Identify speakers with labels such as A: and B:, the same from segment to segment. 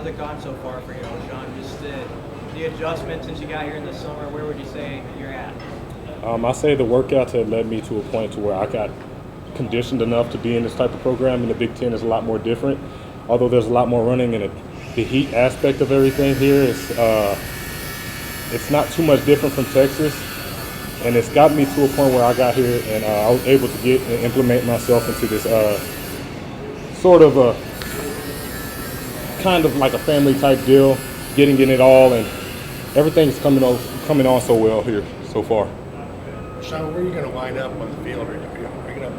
A: how's it gone so far for you, Ochaun? Just the adjustment since you got here in the summer, where would you say you're at?
B: I say the workouts have led me to a point to where I got conditioned enough to be in this type of program, and the Big Ten is a lot more different. Although there's a lot more running, and the heat aspect of everything here is it's not too much different from Texas, and it's gotten me to a point where I got here and I was able to get and implement myself into this sort of a kind of like a family type deal, getting in it all, and everything's coming on so well here so far.
C: Sean, where are you going to line up on the field? Are you going to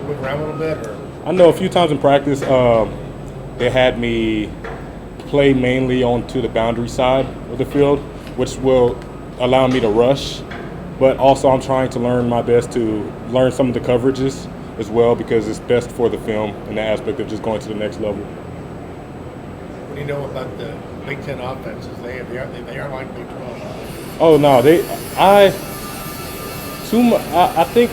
C: move around a little bit? Or?
B: I know a few times in practice they had me play mainly onto the boundary side of the field, which will allow me to rush. But also I'm trying to learn my best to learn some of the coverages as well, because it's best for the film and the aspect of just going to the next level.
C: What do you know about the Big Ten offenses? They are like Big 12.
B: Oh no, I think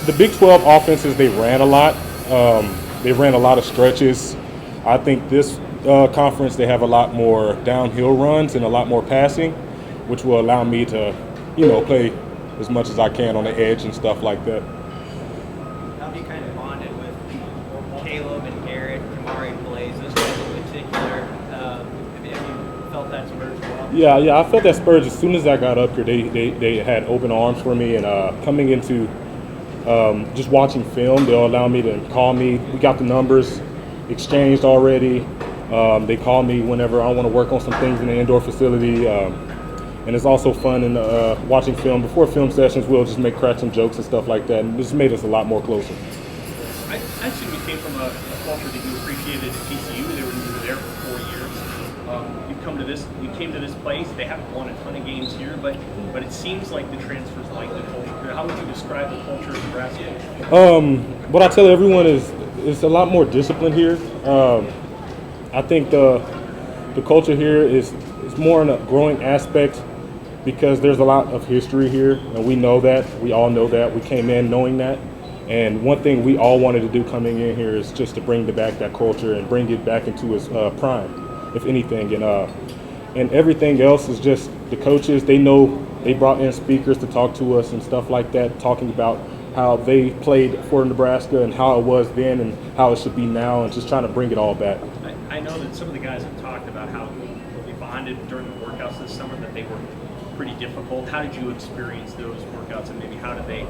B: the Big 12 offenses, they ran a lot. They ran a lot of stretches. I think this conference, they have a lot more downhill runs and a lot more passing, which will allow me to, play as much as I can on the edge and stuff like that.
A: How have you kind of bonded with Caleb and Garrett, Kamari, Blaze, those guys in particular? Have you felt that spurge as well?
B: Yeah, I felt that spurge as soon as I got up here. They had open arms for me, and coming into just watching film, they'll allow me to call me. We got the numbers exchanged already. They call me whenever I want to work on some things in the indoor facility. And it's also fun in watching film. Before film sessions, we'll just crack some jokes and stuff like that. And this made us a lot more closer.
D: I assume you came from a culture that you appreciated at TCU. You were there for 4 years. You came to this place. They haven't won a ton of games here, but it seems like the transfers like the culture. How would you describe the culture of Nebraska?
B: What I tell everyone is it's a lot more disciplined here. I think the culture here is more in a growing aspect, because there's a lot of history here, and we know that. We all know that. We came in knowing that. And one thing we all wanted to do coming in here is just to bring back that culture and bring it back into its prime, if anything. And everything else is just the coaches. They know they brought in speakers to talk to us and stuff like that, talking about how they played for Nebraska and how it was then and how it should be now, and just trying to bring it all back.
D: I know that some of the guys have talked about how they bonded during the workouts this summer, that they were pretty difficult. How did you experience those workouts, and maybe how did they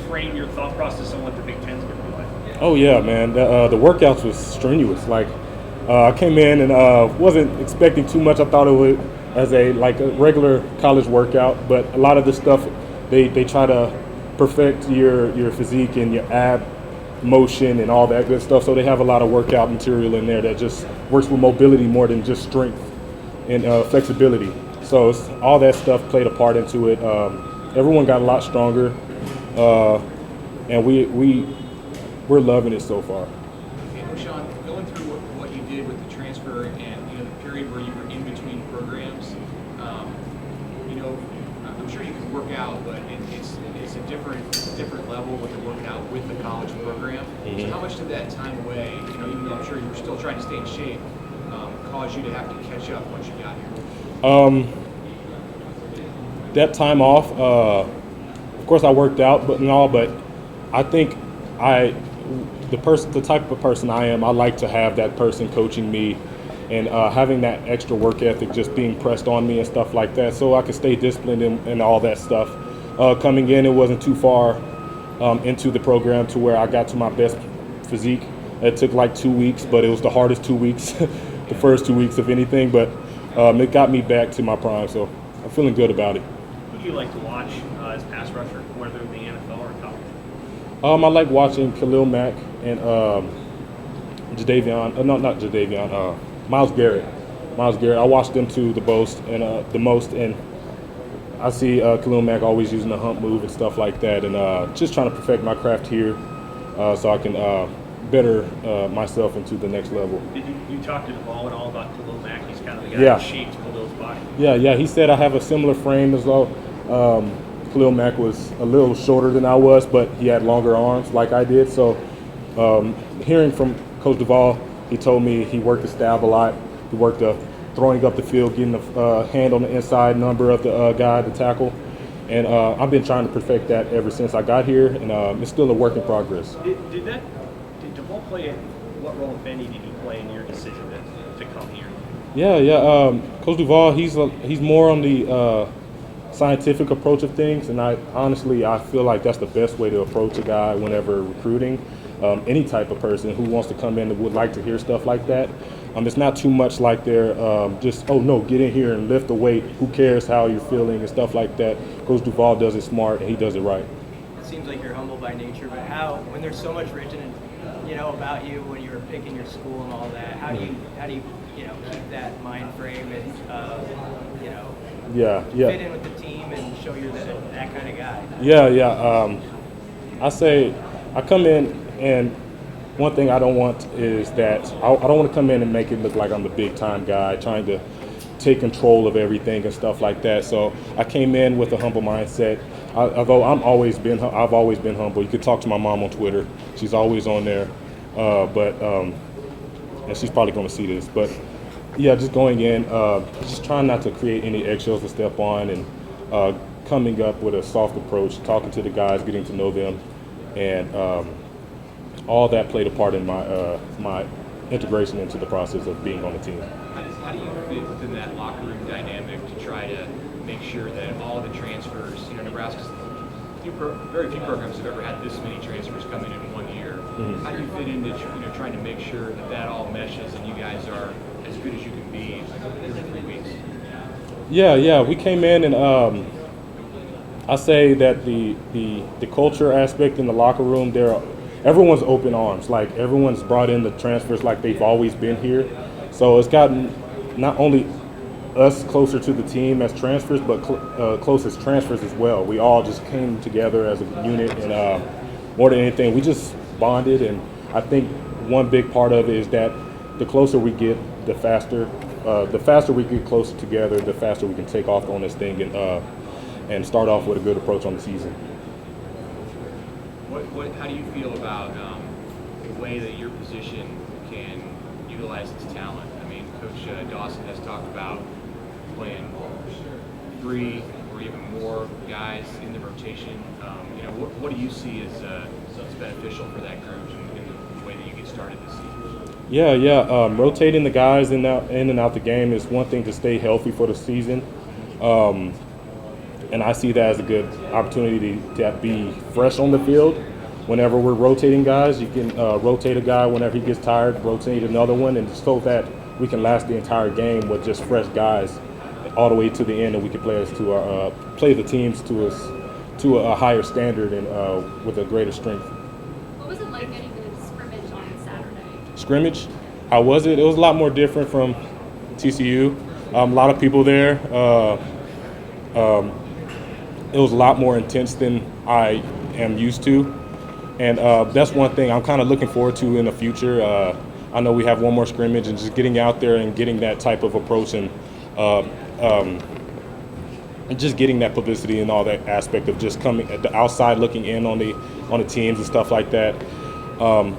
D: frame your thought process on what the Big Ten's going to be like?
B: Oh yeah, man. The workouts was strenuous. I came in and wasn't expecting too much. I thought it would as a regular college workout, but a lot of the stuff they try to perfect your physique and your ab motion and all that good stuff. So they have a lot of workout material in there that just works with mobility more than just strength and flexibility. So all that stuff played a part into it. Everyone got a lot stronger, and we're loving it so far.
E: Okay, Ochaun, going through what you did with the transfer and the period where you were in between programs, I'm sure you can work out, but it's a different level with the working out with the college program.
B: Mm-hmm.
E: So how much did that time away, even though I'm sure you were still trying to stay in shape, cause you to have to catch up once you got here?
B: That time off, of course I worked out, but I think the type of person I am, I like to have that person coaching me and having that extra work ethic just being pressed on me and stuff like that, so I can stay disciplined and all that stuff. Coming in, it wasn't too far into the program to where I got to my best physique. It took 2 weeks, but it was the hardest 2 weeks, the first 2 weeks of anything, but it got me back to my prime, so I'm feeling good about it.
D: Who do you like to watch as pass rusher, whether in the NFL or college?
B: I like watching Khalil Mack and Myles Garrett. I watch them two the most, and I see Khalil Mack always using the hump move and stuff like that, and just trying to perfect my craft here so I can better myself into the next level.
D: Did you talk to Duvall at all about Khalil Mack? He's kind of the guy
B: that
D: shaped Khalil's body.
B: Yeah. He said I have a similar frame as well. Khalil Mack was a little shorter than I was, but he had longer arms like I did. So hearing from Coach Duvall, he told me he worked the stab a lot, He worked throwing up the field, getting the hand on the inside number of the guy to tackle. And I've been trying to perfect that ever since I got here, and it's still a work in progress.
D: Did DeVaul play what role, if any, did he play in your decision to come here?
B: Yeah. Coach Duval, he's more on the scientific approach of things, and I feel like that's the best way to approach a guy whenever recruiting any type of person who wants to come in and would like to hear stuff like that. It's not too much like they're just, oh no, get in here and lift the weight. Who cares how you're feeling and stuff like that. Coach Duval does it smart and he does it right.
A: It seems like you're humble by nature, but when there's so much written, about you when you were picking your school and all that, how do you keep that mind frame and fit in with the team and show you're that kind of guy?
B: Yeah. I say I come in, and one thing I don't want is that I don't want to come in and make it look like I'm the big time guy trying to take control of everything and stuff like that. So I came in with a humble mindset. Although I've always been humble. You could talk to my mom on Twitter; she's always on there. And she's probably going to see this. But yeah, just going in, just trying not to create any eggshells to step on, and coming up with a soft approach, talking to the guys, getting to know them, and all that played a part in my integration into the process of being on the team.
E: How do you fit within that locker room dynamic to try to make sure that all the transfers, Nebraska's very few programs have ever had this many transfers come in 1 year. Mm-hmm. How do you fit into trying to make sure that all meshes and you guys are as good as you can be in 3 weeks?
B: Yeah. We came in and I say that the culture aspect in the locker room, everyone's open arms. Like everyone's brought in the transfers like they've always been here. So it's gotten not only us closer to the team as transfers, but close as transfers as well. We all just came together as a unit, and more than anything, we just bonded. And I think one big part of it is that the closer we get, the faster we get closer together, the faster we can take off on this thing and start off with a good approach on the season.
E: How do you feel about the way that your position can utilize its talent? I mean, Coach Dawson has talked about playing 3 or even more guys in the rotation. What do you see as beneficial for that group in the way that you get started this season?
B: Yeah. Rotating the guys in and out the game is one thing to stay healthy for the season. And I see that as a good opportunity to be fresh on the field. Whenever we're rotating guys, you can rotate a guy whenever he gets tired, rotate another one, and so that we can last the entire game with just fresh guys all the way to the end, and we can play the teams to a higher standard and with a greater strength.
F: What was it like getting to scrimmage on Saturday?
B: Scrimmage? How was it? It was a lot more different from TCU. A lot of people there. It was a lot more intense than I am used to. And that's one thing I'm kind of looking forward to in the future. I know we have one more scrimmage, and just getting out there and getting that type of approach and just getting that publicity and all that aspect of just coming at the outside looking in on the teams and stuff like that.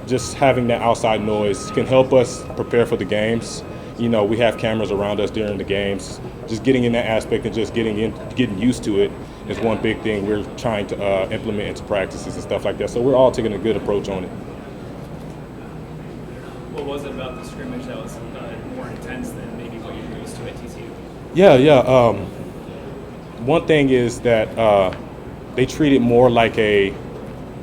B: Just having that outside noise can help us prepare for the games. We have cameras around us during the games. Just getting in that aspect and just getting used to it is one big thing we're trying to implement into practices and stuff like that. So we're all taking a good approach on it.
G: What was it about the scrimmage that was more intense than maybe what you're used to at TCU?
B: Yeah. One thing is that they treat it more like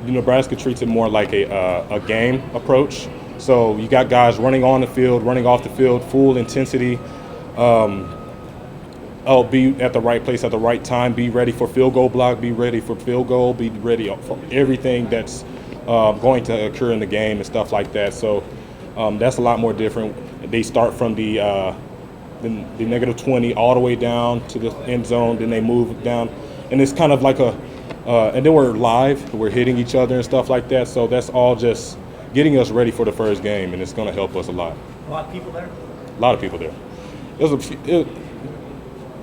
B: Nebraska treats it more like a game approach. So you got guys running on the field, running off the field, full intensity. Be at the right place at the right time, be ready for field goal block, be ready for field goal, be ready for everything that's going to occur in the game and stuff like that. So that's a lot more different. They start from the -20 all the way down to the end zone, then they move down. And it's kind of like and then we're live, we're hitting each other and stuff like that. So that's all just getting us ready for the first game, and it's going to help us a lot.
A: A lot of people there?
B: A lot of people there.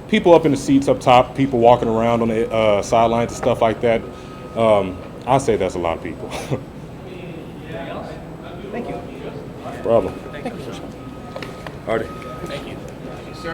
B: People up in the seats up top, people walking around on the sidelines and stuff like that. I say that's a lot of people.
A: Thank you.
B: Problem.
A: Thank you.
B: Artie.
D: Thank you.